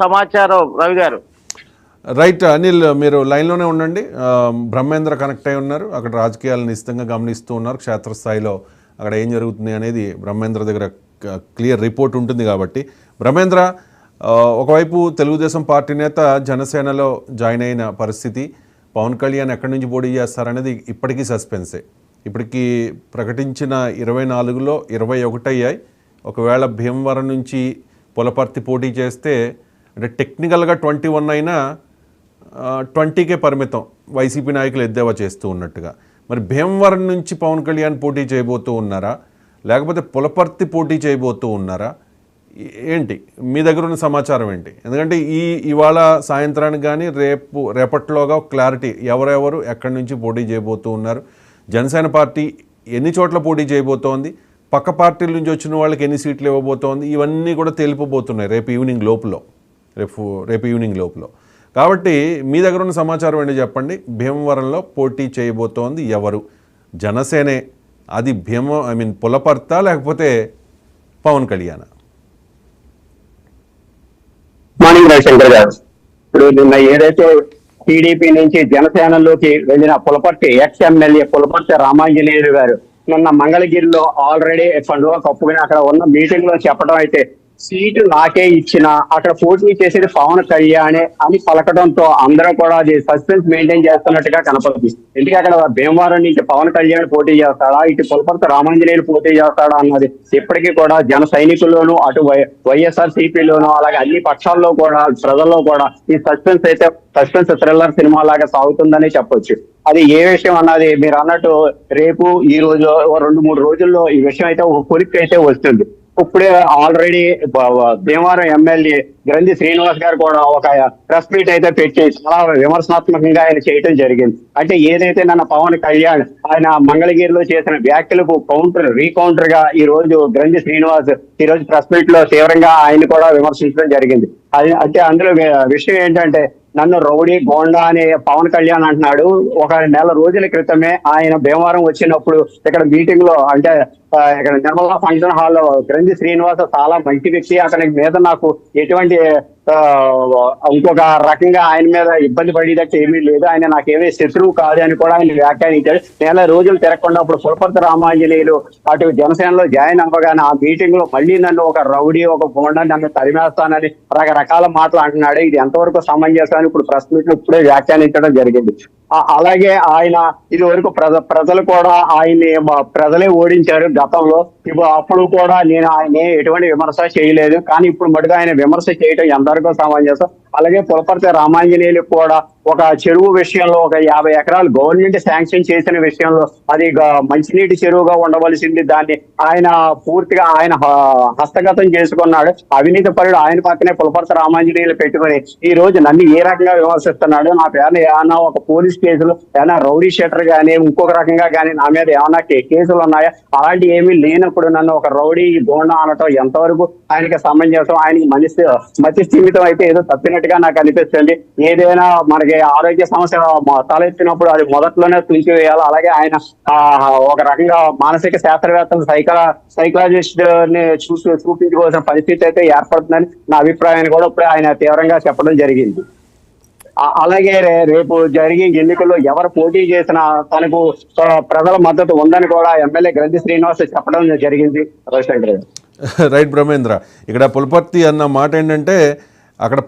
సమాచారం రవి గారు. రైట్ అనిల్, మీరు లైన్లోనే ఉండండి. బ్రహ్మేంద్ర కనెక్ట్ అయి ఉన్నారు. అక్కడ రాజకీయాలను నిశ్చితంగా గమనిస్తూ ఉన్నారు. క్షేత్రస్థాయిలో అక్కడ ఏం జరుగుతుంది అనేది బ్రహ్మేంద్ర దగ్గర క్లియర్ రిపోర్ట్ ఉంటుంది కాబట్టి. బ్రహ్మేంద్ర, ఒకవైపు తెలుగుదేశం పార్టీ నేత జనసేనలో జాయిన్ అయిన పరిస్థితి, పవన్ కళ్యాణ్ ఎక్కడి నుంచి పోటీ చేస్తారనేది ఇప్పటికీ సస్పెన్సే. ఇప్పటికీ ప్రకటించిన 24లో 21 అయ్యాయి. ఒకవేళ భీమవరం నుంచి పులపర్తి పోటీ చేస్తే అంటే టెక్నికల్గా 21 అయినా 20కే పరిమితం వైసీపీ నాయకులు ఎద్దేవా చేస్తూ ఉన్నట్టుగా. మరి భీమవరం నుంచి పవన్ కళ్యాణ్ పోటీ చేయబోతూ ఉన్నారా, లేకపోతే పులపర్తి పోటీ చేయబోతూ ఉన్నారా? ఏంటి మీ దగ్గర ఉన్న సమాచారం ఏంటి? ఎందుకంటే ఇవాళ సాయంత్రానికి కానీ రేపట్లోగా క్లారిటీ ఎవరెవరు ఎక్కడి నుంచి పోటీ చేయబోతూ ఉన్నారు, జనసేన పార్టీ ఎన్ని చోట్ల పోటీ చేయబోతోంది, పక్క పార్టీల నుంచి వచ్చిన వాళ్ళకి ఎన్ని సీట్లు ఇవ్వబోతోంది, ఇవన్నీ కూడా తేలిపోబోతున్నాయి రేపు ఈవినింగ్ లోపల. కాబట్టి మీ దగ్గర ఉన్న సమాచారం ఏంటి చెప్పండి. భీమవరంలో పోటీ చేయబోతోంది ఎవరు? జనసేనే, అది పులపర్తా లేకపోతే పవన్ కళ్యాణ్? మార్నింగ్ రవిశంకర్ గారు, ఇప్పుడు నిన్న ఏదైతే టీడీపీ నుంచి జనసేనలోకి వెళ్ళిన పులపర్తి ఎమ్మెల్యే పులపర్తి రామాంజనేయులు గారు నిన్న మంగళగిరిలో ఆల్రెడీ పండుగ కప్పుకుని అక్కడ ఉన్న మీటింగ్ లో చెప్పడం అయితే, సీటు నాకే ఇచ్చిన అక్కడ పోటీ చేసేది పవన్ కళ్యాణే అని పలకడంతో అందరూ కూడా అది సస్పెన్స్ మెయింటైన్ చేస్తున్నట్టుగా కనపడుతుంది. ఎందుకంటే అక్కడ భీమవరం నుంచి పవన్ కళ్యాణ్ పోటీ చేస్తాడా, ఇటు పులపర్తి రామాంజనేయులు పోటీ చేస్తాడా అన్నది ఇప్పటికీ కూడా జన సైనికుల్లోనూ, అటు వైఎస్ఆర్ సిపిలోనూ, అలాగే అన్ని పక్షాల్లో కూడా ప్రజల్లో కూడా ఈ సస్పెన్స్ థ్రిల్లర్ సినిమా లాగా సాగుతుందని చెప్పొచ్చు. అది ఏ విషయం అన్నది మీరు అన్నట్టు రేపు ఈ రోజు 2-3 రోజుల్లో ఈ విషయం అయితే ఒక కొలిక్ అయితే వస్తుంది. ఇప్పుడే ఆల్రెడీ భీమవరం ఎమ్మెల్యే గ్రంథి శ్రీనివాస్ గారు కూడా ఒక ప్రెస్ మీట్ అయితే పెట్టి చాలా విమర్శనాత్మకంగా ఆయన చేయటం జరిగింది. అంటే ఏదైతే నన్న పవన్ కళ్యాణ్ ఆయన మంగళగిరిలో చేసిన వ్యాఖ్యలకు రీకౌంటర్ గా ఈ రోజు గ్రంథి శ్రీనివాస్ ఈ రోజు ప్రెస్ మీట్ లో తీవ్రంగా ఆయన కూడా విమర్శించడం జరిగింది. అది అంటే అందులో విషయం ఏంటంటే, నన్ను రౌడీ గోండా అని పవన్ కళ్యాణ్ అంటున్నాడు. ఒక నెల రోజుల క్రితమే ఆయన భీమవరం వచ్చినప్పుడు ఇక్కడ మీటింగ్ లో, అంటే ఇక్కడ నిర్మలా ఫంక్షన్ హాల్లో గ్రంథి శ్రీనివాస్ చాలా మంచి వ్యక్తి, అతని మీద నాకు ఎటువంటి ఇంకొక రకంగా ఆయన మీద ఇబ్బంది పడేటట్టు ఏమీ లేదు, ఆయన నాకేమీ శత్రువు కాదు అని కూడా ఆయన వ్యాఖ్యానించాడు. నెల రోజులు తిరగకుండా అప్పుడు పులపర్తి రామాంజనేయులు అటు జనసేనలో జాయిన్ అవ్వగానే ఆ మీటింగ్ లో మళ్ళీ నన్ను ఒక రౌడీ, ఒక గోండా, నన్ను తరిమేస్తానని రకరకాల మాటలు అంటున్నాడు. ఇది ఎంతవరకు సమంజసం ఇప్పుడు ప్రెస్ మీట్ లో ఇప్పుడే వ్యాఖ్యానించడం జరిగింది. అలాగే ఆయన ఇది వరకు ప్రజలు కూడా ఆయన్ని ప్రజలే ఓడించారు గతంలో. ఇప్పుడు అప్పుడు కూడా నేను ఆయన ఎటువంటి విమర్శ చేయలేదు, కానీ ఇప్పుడు మటుగా ఆయన విమర్శ చేయడం ఎంతవరకు సమంజసం. అలాగే పులపర్తి రామాంజనేయులు కూడా ఒక చెరువు విషయంలో ఒక 50 ఎకరాలు గవర్నమెంట్ శాంక్షన్ చేసిన విషయంలో అది మంచినీటి చెరువుగా ఉండవలసింది, దాన్ని ఆయన పూర్తిగా ఆయన హస్తగతం చేసుకున్నాడు. అవినీతి పరుడు ఆయన పక్కనే పులపర్తి రామాంజనేయులు పెట్టుకుని ఈ రోజు నన్ను ఏ రకంగా విమర్శిస్తున్నాడు, నా పేరున ఏమన్నా ఒక పోలీస్ కేసులు, ఏమైనా రౌడీ షీటర్ గానీ ఇంకొక రకంగా కానీ నా మీద ఏమన్నా కేసులు ఉన్నాయా? అలాంటి ఏమీ లేనప్పుడు నన్ను ఒక రౌడీ గోండా అనటం ఎంతవరకు ఆయనకి సమంజసం? ఆయనకి మతి స్థిమితం అయితే ఏదో తప్పినట్టుగా నాకు అనిపిస్తుంది. ఏదైనా మనకి ఆరోగ్య సమస్య తలెత్తినప్పుడు అది మొదట్లోనే తుంచివేయాలి. అలాగే ఆయన ఒక రకంగా మానసిక శాస్త్రవేత్తలు, సైకాలజిస్ట్ ని చూపించుకోవాల్సిన పరిస్థితి అయితే ఏర్పడుతుందని నా అభిప్రాయాన్ని కూడా ఇప్పుడు ఆయన తీవ్రంగా చెప్పడం జరిగింది. అలాగే రేపు జరిగే ఎన్నికల్లో ఎవరు పోటీ చేసినా తనకు ప్రజల మద్దతు ఉందని కూడా ఎమ్మెల్యే గ్రంథి శ్రీనివాస్ చెప్పడం జరిగింది. రైట్ బ్రహ్మేంద్ర, ఇక్కడ పులపర్తి అన్న మాట ఏంటంటే అక్కడ